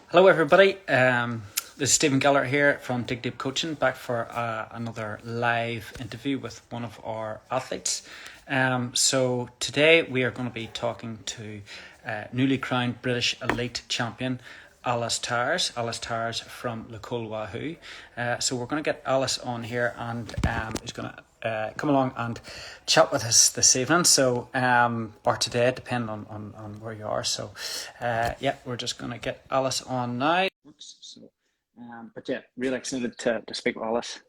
Hello, everybody. This is Stephen Gallagher here from Dig Deep Coaching, back for another live interview with one of our athletes. So today we are going to be talking to newly crowned British elite champion Alice Towers. Alice Towers from Nicole Wahoo. So we're going to get Alice on here, and who's going to come along and chat with us this evening, or today, depending on where you are. So we're just going to get Alice on now. Really excited to speak with Alice.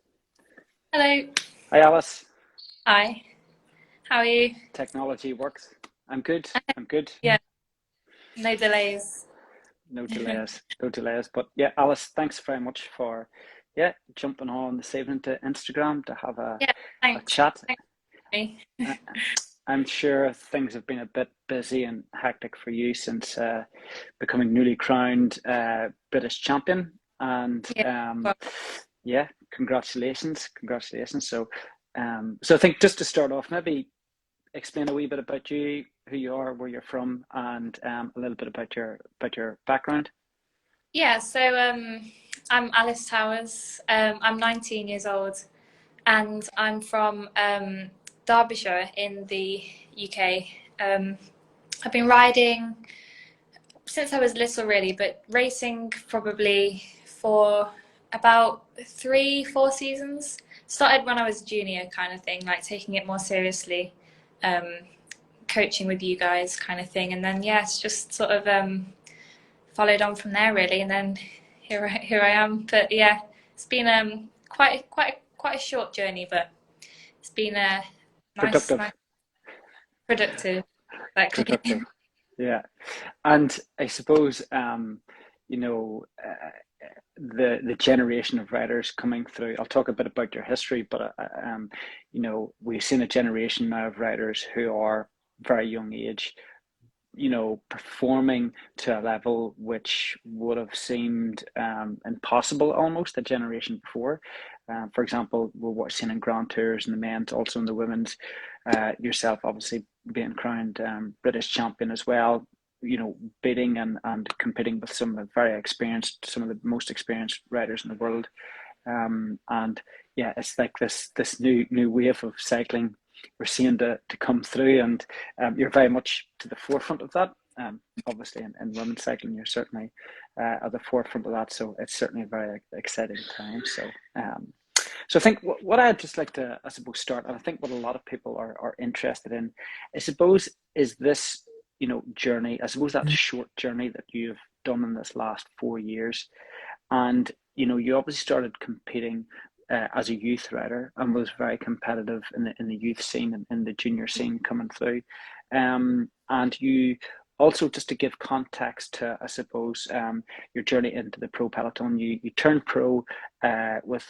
Hello. Hi, Alice. Hi. How are you? Technology works. I'm good. Yeah, no delays. No delays. No delays. But yeah, Alice, thanks very much for jumping on this evening to Instagram to have a Yeah, thanks. chat. Thanks for me. Uh, I'm sure things have been a bit busy and hectic for you since becoming newly crowned British champion. And Yeah, well, congratulations. So I think just to start off, maybe explain a wee bit about you, who you are, where you're from, and a little bit about your background. yeah. I'm Alice Towers. I'm 19 years old, and I'm from Derbyshire in the UK. I've been riding since I was little, really, but racing probably for about 3, 4 seasons. Started when I was junior, kind of thing, like taking it more seriously. Um, Coaching with you guys kind of thing, and then it's just sort of followed on from there, really, and then here I am. But yeah, it's been quite a short journey, but it's been a nice Productive, productive, exactly. productive. Yeah, and I suppose you know the generation of writers coming through. I'll talk a bit about your history, but we've seen a generation now of writers who are very young age, performing to a level which would have seemed impossible almost a generation before. For example, we're watching in Grand Tours in the men's, also in the women's. Yourself, obviously, being crowned British champion as well. Bidding and competing with some of the most experienced riders in the world. And yeah, it's like this new wave of cycling we're seeing to come through, and you're very much to the forefront of that. Obviously, in women's cycling, you're certainly at the forefront of that. So it's certainly a very exciting time. So I think what I'd just like to, I suppose, start, and I think what a lot of people are interested in, I suppose, is this, journey. I suppose that short journey that you've done in this last 4 years, and you obviously started competing as a youth rider and was very competitive in the youth scene and in the junior scene coming through. And you also, just to give context to, I suppose, your journey into the pro peloton, you turned pro with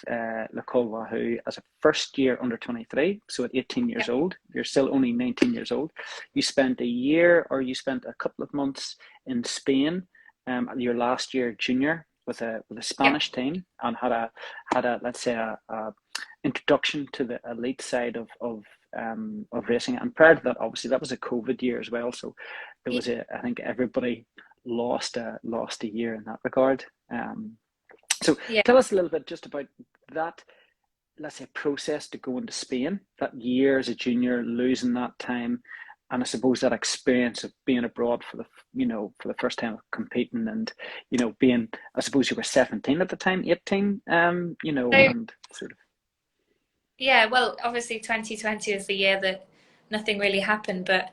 Nicole Wahoo as a first year under 23. So at 18 Yeah, years old, you're still only 19 years old. You spent a couple of months in Spain, your last year junior with a yeah, Spanish team, and had a let's say a introduction to the elite side of racing. And prior to that, obviously, that was a COVID year as well. So there yeah. was I think everybody lost a year in that regard. So Yeah. tell us a little bit just about that, let's say, process to go into Spain, that year as a junior, losing that time, and I suppose that experience of being abroad for the first time of competing, and being, I suppose you were 17 at the time, 18, So and sort of. yeah, well, obviously 2020 is the year that nothing really happened, but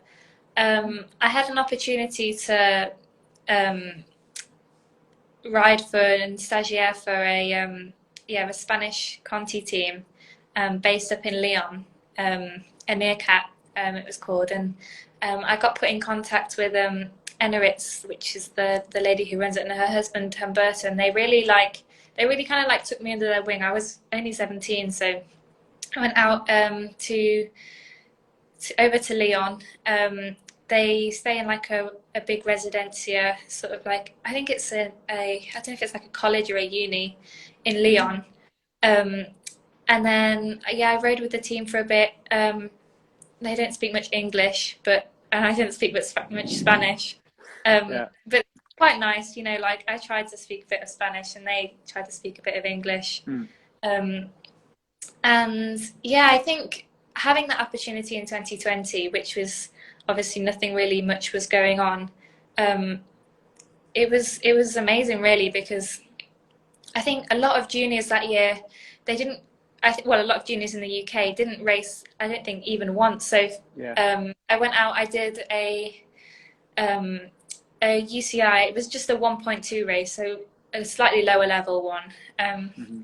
I had an opportunity to um, ride for and stagiaire for a Spanish Conti team based up in Leon, a Meerkat, it was called, and I got put in contact with Eneritz, which is the lady who runs it, and her husband Humberto, and they really kind of like took me under their wing. I was only 17, so I went out over to Leon. They stay in like a big residencia, sort of like, I think it's I don't know if it's like a college or a uni in Leon. Um, and then I rode with the team for a bit. They don't speak much English, but and I didn't speak much Spanish. Yeah, But quite nice, like I tried to speak a bit of Spanish and they tried to speak a bit of English. Mm, Um, and yeah, I think having that opportunity in 2020, which was obviously nothing really much was going on, um, it was amazing really because I think a lot of juniors that year they didn't. Well, a lot of juniors in the UK didn't race. I don't think even once. So yeah. I went out. I did um, a UCI. It was just a 1.2 race, so a slightly lower level one. Hmm.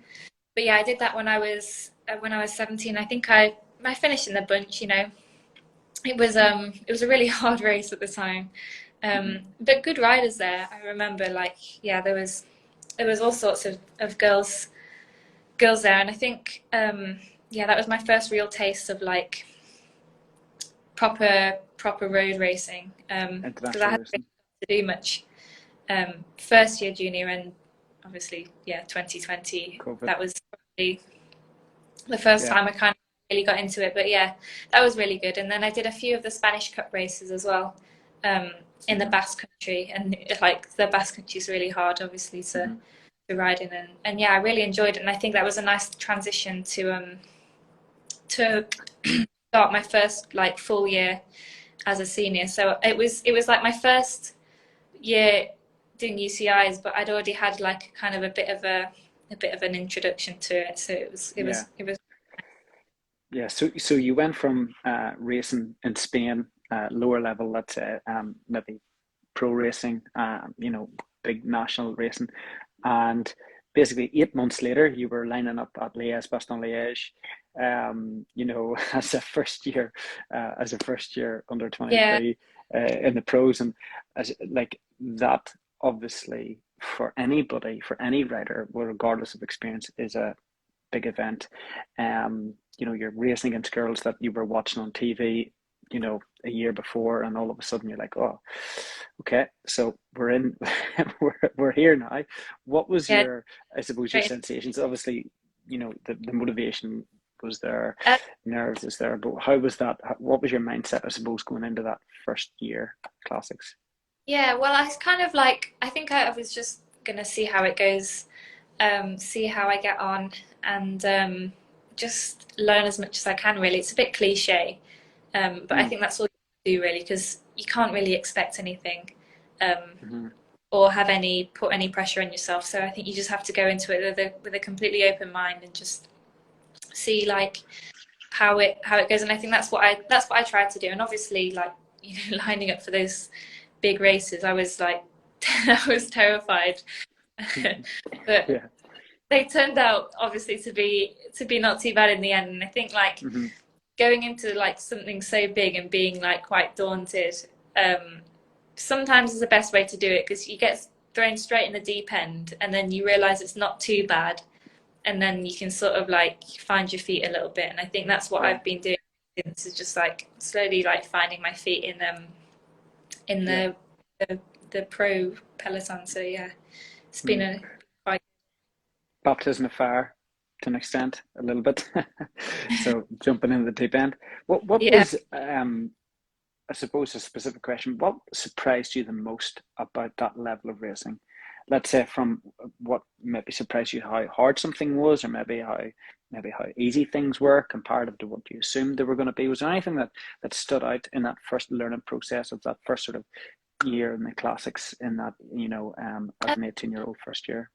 But yeah, I did that when I was 17. I think I finished in the bunch. It was a really hard race at the time. Hmm. But good riders there. I remember like yeah, there was all sorts of girls there, and I think yeah, that was my first real taste of like proper road racing because I International hadn't really racing. got to do much first year junior, and obviously yeah, 2020 COVID. that was probably the first Yeah. time I kind of really got into it. But yeah, that was really good. And then I did a few of the Spanish Cup races as well um, in the Hmm. Basque Country, and like the Basque Country is really hard, obviously, to Hmm. ride in. And yeah, I really enjoyed it, and I think that was a nice transition to start my first like full year as a senior. So it was like my first year doing UCIs, but I'd already had like kind of a bit of an introduction to it. So it was it Yeah. was it was Yeah. So you went from racing in Spain, lower level, let's say, maybe pro racing, big national racing, and basically 8 months later, you were lining up at Liège, as a first year under yeah. 23 in the pros, and as like that, obviously for anybody, for any rider, well, regardless of experience, is a big event. You're racing against girls that you were watching on TV, a year before, and all of a sudden you're like, oh, okay, so we're in, we're here now. What was Yeah, I suppose, your great. sensations? Obviously, the motivation was there, Uh, nerves was there, but how was that? What was your mindset, I suppose, going into that first year classics? yeah, well, I kind of like, I think I was just gonna see how it goes, see how I get on, and just learn as much as I can, really. It's a bit cliche, but I Mm, think that's all you do, really, because you can't really expect anything, mm-hmm. or put any pressure on yourself. So I think you just have to go into it with a completely open mind and just see like how it goes. And I think that's what I tried to do. And obviously, like lining up for those big races, I was like I was terrified, but Yeah. they turned out obviously to be not too bad in the end. And I think like Mm-hmm. going into like something so big and being like quite daunted, um, sometimes is the best way to do it because you get thrown straight in the deep end and then you realize it's not too bad and then you can sort of like find your feet a little bit. And I think that's what Yeah. I've been doing since, is just like slowly like finding my feet in Yeah. the pro peloton. So yeah, it's been Mm. a quite Baptism of fire to an extent, a little bit. So jumping in the deep end. What yeah. was, I suppose, a specific question? What surprised you the most about that level of racing? Let's say from what maybe surprised you, how hard something was, or maybe how easy things were comparative to what you assumed they were going to be. Was there anything that stood out in that first learning process of that first sort of year in the classics, in that, as an 18-year-old first year?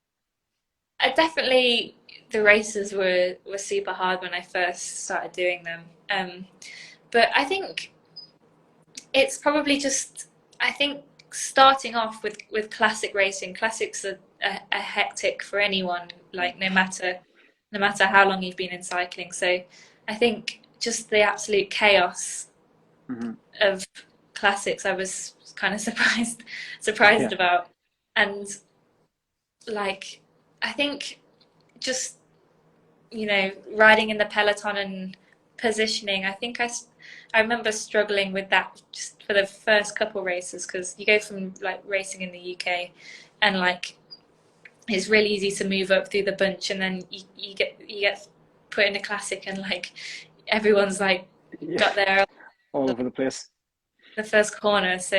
Definitely the races were super hard when I first started doing them. But I think it's probably just I think starting off with classic racing. Classics are hectic for anyone, like no matter how long you've been in cycling. So I think just the absolute chaos Mm-hmm. of classics I was kind of surprised Yeah. about. And like I think just riding in the peloton and positioning. I remember struggling with that just for the first couple races because you go from like racing in the UK and like it's really easy to move up through the bunch and then you get put in a classic and like everyone's like Yeah. got there All over the place. the first corner. So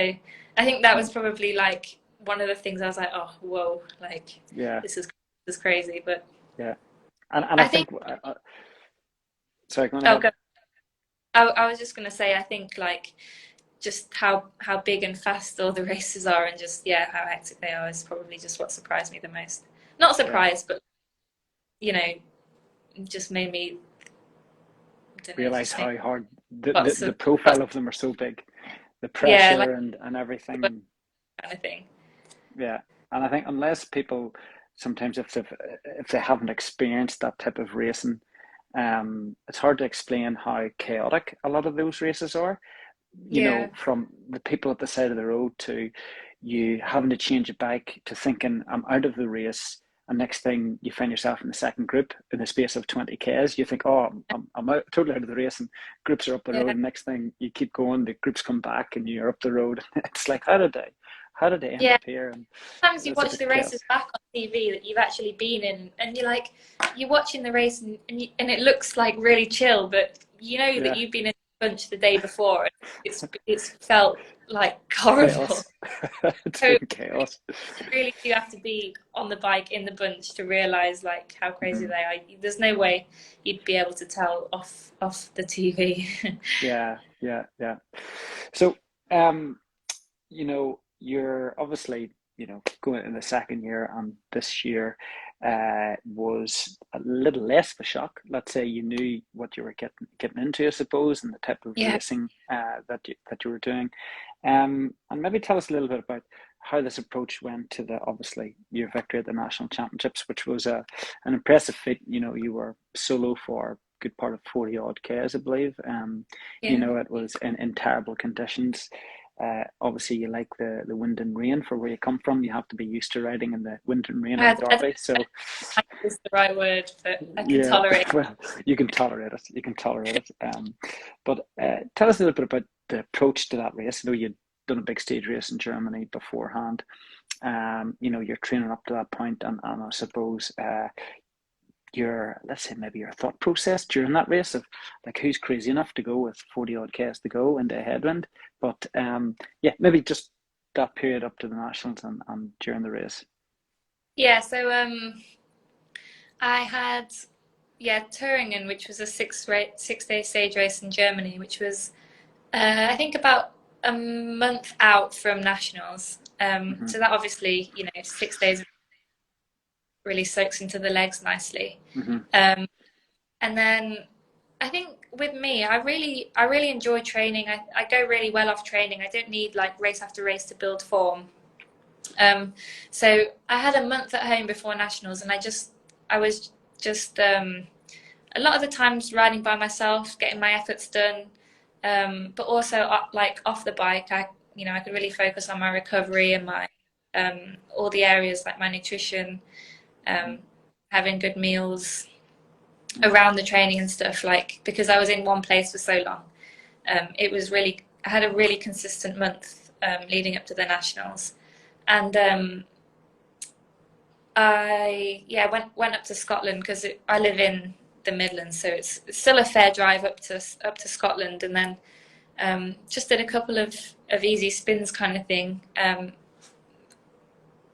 I think that Mm. was probably like one of the things I was like, oh, whoa, like Yeah, this is this is crazy. But yeah. And I I think, think, sorry, go on oh, ahead. go. I was just gonna say, I think like just how big and fast all the races are, and just yeah, how hectic they are is probably just what surprised me the most. Not Yeah, surprised, but you know, just made me, I don't know, realize just made how hard the lots profile of them are so big, the yeah, like pressure and everything. kind of thing. Yeah, and I think unless people sometimes if they haven't experienced that type of racing, it's hard to explain how chaotic a lot of those races are. You Yeah, know, from the people at the side of the road to you having to change a bike to thinking I'm out of the race. And next thing you find yourself in the second group in the space of 20 Ks, you think, oh, I'm out, totally out of the race, and groups are up the road. yeah, And next thing you keep going, the groups come back and you're up the road. It's like, how did I end yeah. up here? And Sometimes you it's a watch bit the races chaos. back on TV that you've actually been in, and you're like, you're watching the race, and it looks like really chill, but you know that Yeah, you've been in a bunch the day before, and it's felt like horrible. chaos. It's So been chaos. you really do have to be on the bike in the bunch to realize like how crazy Mhm. they are. There's no way you'd be able to tell off the TV. Yeah, yeah, yeah. So, um, you're obviously, going in the second year, and this year was a little less of a shock. Let's say you knew what you were getting into, I suppose, and the type of Yeah, racing that you were doing. And maybe tell us a little bit about how this approach went to the obviously your victory at the national championships, which was an impressive feat. You were solo for a good part of 40 odd Ks, I believe. yeah, It was in terrible conditions. Obviously, you like the wind and rain for where you come from. You have to be used to riding in the wind and rain in I don't Derby. So, know if is the right word, but I can yeah, tolerate. well, you can tolerate it. You can tolerate it. But tell us a little bit about the approach to that race. I know you'd done a big stage race in Germany beforehand. You're training up to that point, and I suppose your, let's say, maybe your thought process during that race of like who's crazy enough to go with 40 odd Ks to go into a headwind. But yeah, maybe just that period up to the nationals and during the race. Yeah, so I had Turingen, which was a 6 day stage race in Germany, which was I think about a month out from nationals. Hmm. So that obviously, 6 days really soaks into the legs nicely. Hmm. Um, and then I think with me, I really enjoy training. I go really well off training. I don't need like race after race to build form. Um, so I had a month at home before nationals, and I was just a lot of the times riding by myself, getting my efforts done, but also like off the bike, I could really focus on my recovery and my all the areas like my nutrition, Hmm. um, having good meals around the training and stuff. Like because I was in one place for so long, it was really I had a really consistent month leading up to the nationals, and I went up to Scotland because I live in the Midlands, so it's still a fair drive up to Scotland, and then just did a couple of easy spins kind of thing.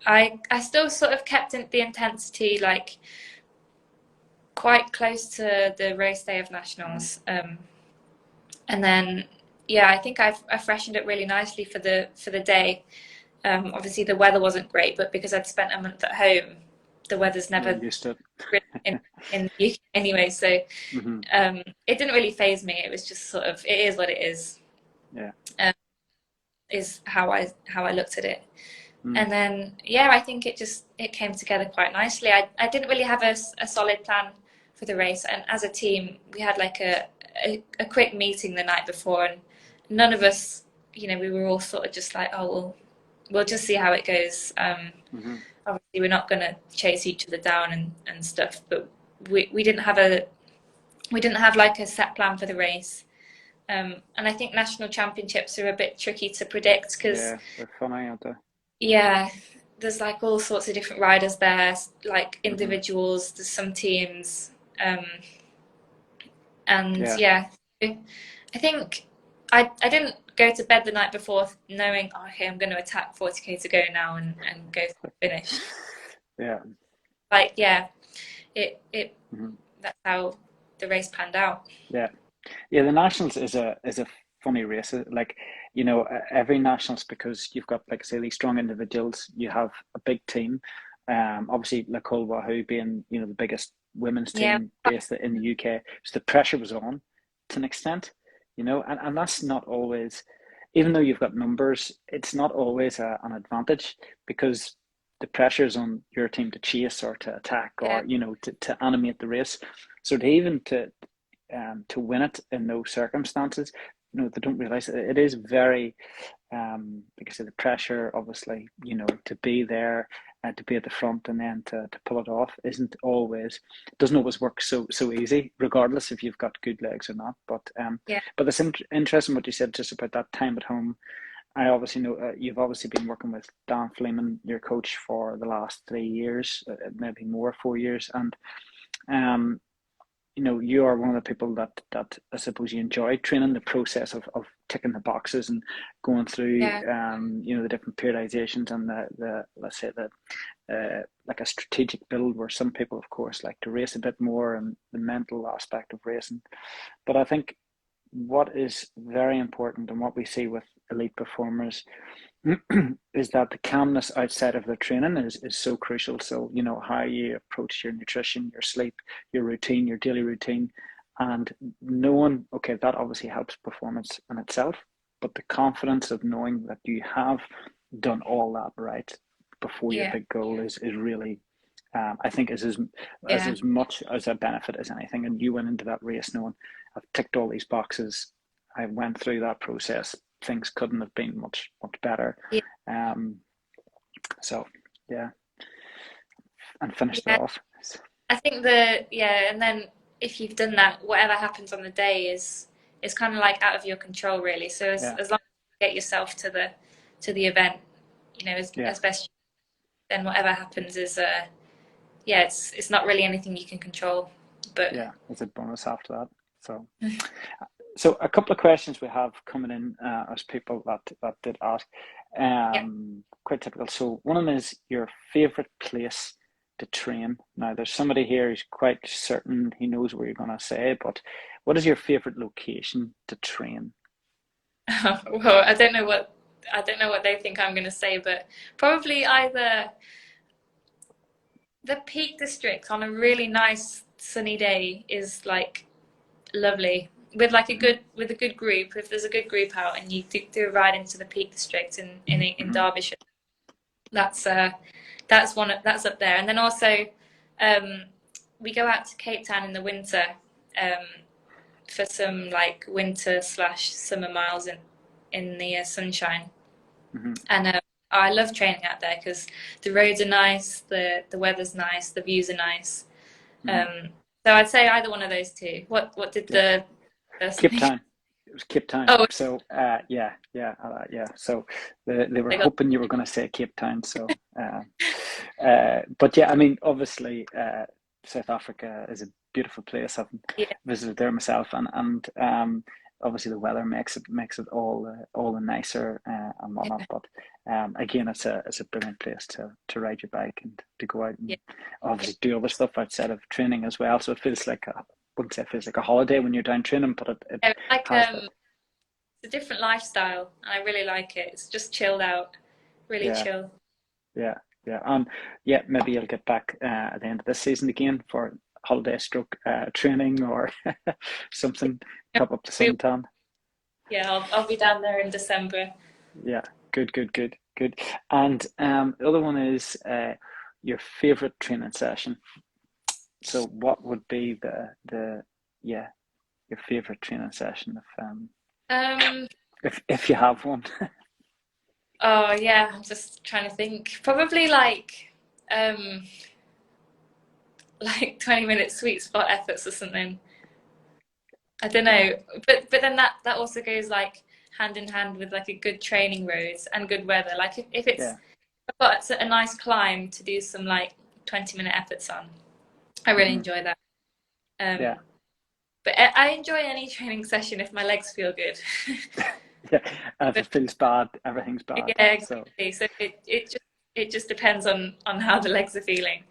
I still sort of kept the intensity like quite close to the race day of nationals, and then yeah, I think I freshened it really nicely for the day. Obviously, the weather wasn't great, but because I'd spent a month at home, the weather's You're never used to really in the UK anyway, so it. Hmm. it didn't really phase me. It was just sort of it is what it is. Yeah. Um, is how I looked at it. Mm. And then yeah, I think it came together quite nicely. I didn't really have a solid plan for the race, and as a team, we had like a quick meeting the night before, and none of us, we were all sort of just like, oh well, we'll just see how it goes. Hmm. Obviously, we're not going to chase each other down and stuff, but we didn't have like a set plan for the race. And I think national championships are a bit tricky to predict because Yeah, they're funny, aren't they? yeah, there's like all sorts of different riders there, like Hmm. individuals. There's some teams, and Yeah. yeah, I think I didn't. go to bed the night before knowing, oh, okay, I'm going to attack 40k to go now and go finish. Yeah. Like, yeah, it Mhm. that's how the race panned out. Yeah. Yeah, the nationals is a funny race. Like, you know, every nationals, because you've got, like I say, these strong individuals. You have a big team. Obviously, like Wahoo being, you know, the biggest women's Yeah, team based in the UK, so the pressure was on to an extent, you know, and that's not always, even though you've got numbers, it's not always an advantage, because the pressure is on your team to chase or to attack, yeah, or, you know, to animate the race. So to even to win it in those circumstances, you know, they don't realize it is very, like I said, the pressure, obviously, you know, to be there and to be at the front, and then to pull it off isn't always, doesn't always work so easy, regardless if you've got good legs or not. yeah, But it's interesting what you said just about that time at home. I obviously know you've obviously been working with Dan Fleeman, your coach, for the last 3 years, maybe more, 4 years, and um, you know, you are one of the people that I suppose you enjoy training, the process of ticking the boxes and going through, yeah, you know, the different periodizations, and the let's say the like a strategic build, where some people, of course, like to race a bit more, and the mental aspect of racing. But I think what is very important, and what we see with elite performers, is that the calmness outside of the training is so crucial. So, you know, how you approach your nutrition, your sleep, your routine, your daily routine, and knowing, okay, that obviously helps performance in itself, but the confidence of knowing that you have done all that right before your yeah, big goal is really, I think, yeah, as much as a benefit as anything. And you went into that race knowing, I've ticked all these boxes. I went through that process. Things couldn't have been much better. yeah. Um, so yeah, and finished it Yeah. off. I think and then if you've done that, whatever happens on the day is kind of like out of your control, really. So Yeah, as long as you get yourself to the event, you know, yeah, as best, then whatever happens is yeah, it's not really anything you can control. But yeah. It's a bonus after that. So, so a couple of questions we have coming in as people that did ask. yeah. Quite typical. So one of them is your favorite place to train. Now, there's somebody here who's quite certain he knows where you're going to say, but what is your favorite location to train? Well, I don't know what they think I'm going to say, but probably either the Peak District on a really nice sunny day is like lovely with like Mm-hmm, with a good group. If there's a good group out and you do a ride into the Peak District in mm-hmm, Derbyshire, that's that's up there. And then also um, we go out to Cape Town in the winter um, for some like winter slash summer miles in the sunshine. mm-hmm, And I love training out there because the roads are nice, the weather's nice, the views are nice. mm-hmm. Um, so I'd say either one of those two. What did Yeah, the person Cape think? Town. It was Cape Town. Oh, So yeah. So they were they got hoping you were going to say Cape Town. So, but yeah, I mean, obviously, South Africa is a beautiful place. I've yeah, visited there myself, and obviously the weather makes it all the nicer and whatnot. yeah, But again, it's a brilliant place to ride your bike and to go out yeah. and obviously do other stuff outside of training as well. So it feels like wouldn't say it feels like a holiday when you're down training, but it It's like has that. it's a different lifestyle, and I really like it. It's just chilled out, really Yeah, chill. yeah, yeah. Yeah, maybe you'll get back at the end of this season again for holiday stroke training or something. Top up the Yeah, suntan. I'll be down there in December. Yeah, good. And the other one is your favorite training session. So what would be the yeah, your favorite training session Um, if you have one? oh yeah, I'm just trying to think. Probably um like 20-minute sweet spot efforts or something. I don't Yeah, know, but then that also goes like hand in hand with like a good training roads and good weather. Like if it's yeah, I've got a nice climb to do some like 20-minute efforts on, I really hmm, enjoy that. yeah. Um, but I enjoy any training session if my legs feel good. Yeah, and if it feels bad, everything's bad. Yeah, So exactly. So it just depends on how the legs are feeling.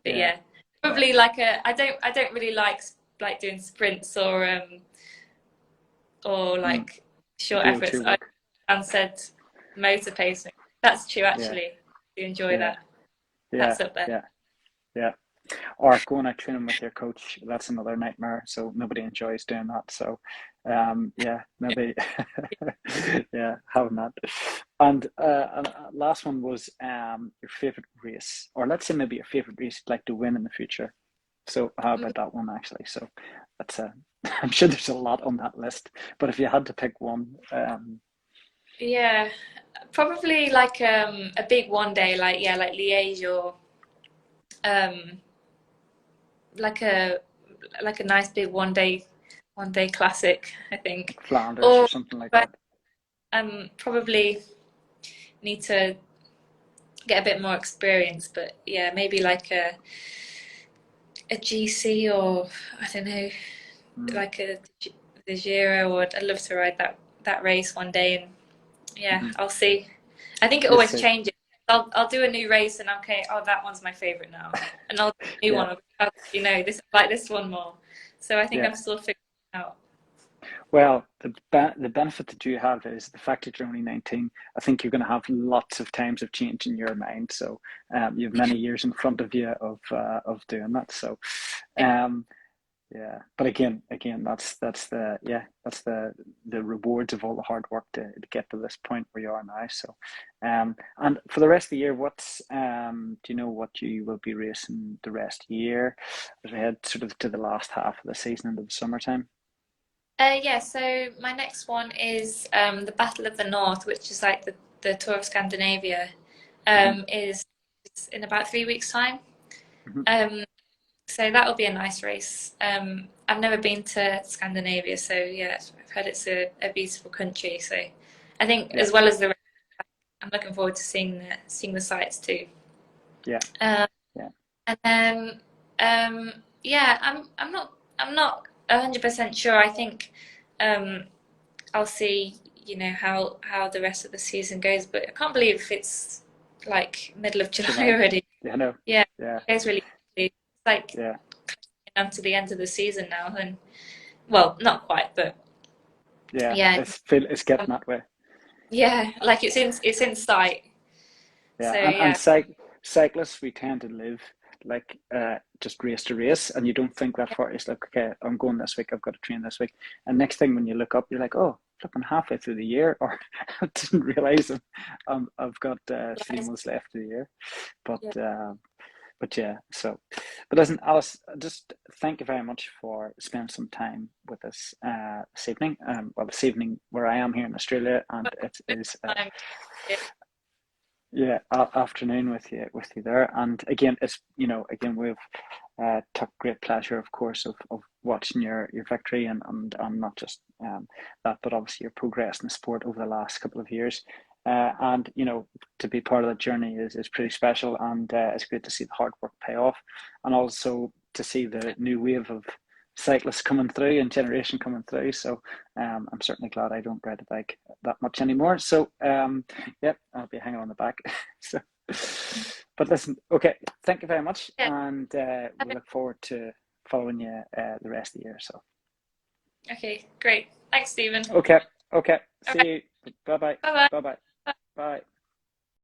But yeah, yeah, yeah. probably like a I don't really like doing sprints or Mm. like short efforts. VO2 I work. and said motor pacing. That's true Yeah, actually. I do enjoy yeah, that. yeah, That's up there. yeah, yeah. Or going out training with your coach, that's another nightmare. So nobody enjoys doing that. So yeah, maybe yeah, having that. And last one was your favorite race, or let's say maybe your favorite race you'd like to win in the future. So how Mm, about that one actually? So that's I'm sure there's a lot on that list, but if you had to pick one, yeah, probably like a big one day, like yeah, like Liège or um like a like a nice big one day classic, I think. like Flanders or Or something like but that. probably need to get a bit more experience, but yeah, maybe like a GC or I don't know, Mm, like the Giro. Or I'd love to ride that race one day, and yeah, mm-hmm. I'll see. I think it You'll always see. changes. I'll do a new race and okay, oh that one's my favorite now, and I'll do a new Yeah, one. You know, this like this one more. So I think yeah. I'm still figuring it out. Well, the benefit that you have is the fact that you're only 19. I think you're going to have lots of times of change in your mind. So you have many years in front of you of doing that. So um, yeah. But again, that's the yeah, that's the rewards of all the hard work to get to this point where you are now. So and for the rest of the year, what's do you know what you will be racing the rest of the year as we head sort of to the last half of the season into the summertime? Yeah, so my next one is the Battle of the North, which is like the Tour of Scandinavia, Hmm. is in about 3 weeks' time. Hmm. Um, so that'll be a nice race. I've never been to Scandinavia, so yeah, I've heard it's a beautiful country. So I think Yeah, as well as the race, I'm looking forward to seeing the sights too. yeah, Um, yeah. and then yeah, I'm not 100% sure. I think um, I'll see, you know, how the rest of the season goes. But I can't believe it's like middle of July July. already. Yeah, no. Yeah, Yeah, it's really quickly. It's like yeah, I'm to the end of the season now, and well, not quite, but yeah. yeah, It's getting that way. yeah, like it's in sight. Yeah, So and yeah, cyclists we tend to live like just race to race, and you don't think that far. It's like okay, I'm going this week. I've got to train this week, and next thing when you look up, you're like, oh, flipping halfway through the year, or I didn't realize I've got 3 months left of the year. But yeah, yeah. So, but listen, Alice, just thank you very much for spending some time with us this evening. Well, this evening where I am here in Australia, and it is. time. Yeah, Yeah, afternoon with you there. And again, it's again we've took great pleasure, of course, of watching your victory and not just that, but obviously your progress in the sport over the last couple of years. And to be part of that journey is pretty special, and it's great to see the hard work pay off, and also to see the new wave of cyclists coming through and generation coming through. So I'm certainly glad I don't ride a bike that much anymore. So yep, I'll be hanging on the back. So, but listen, okay, thank you very much, yeah. and we look forward to following you the rest of the year. So, Okay, great. Thanks, Stephen. okay, okay, All see right, you. Bye bye. bye Bye bye. bye. Bye.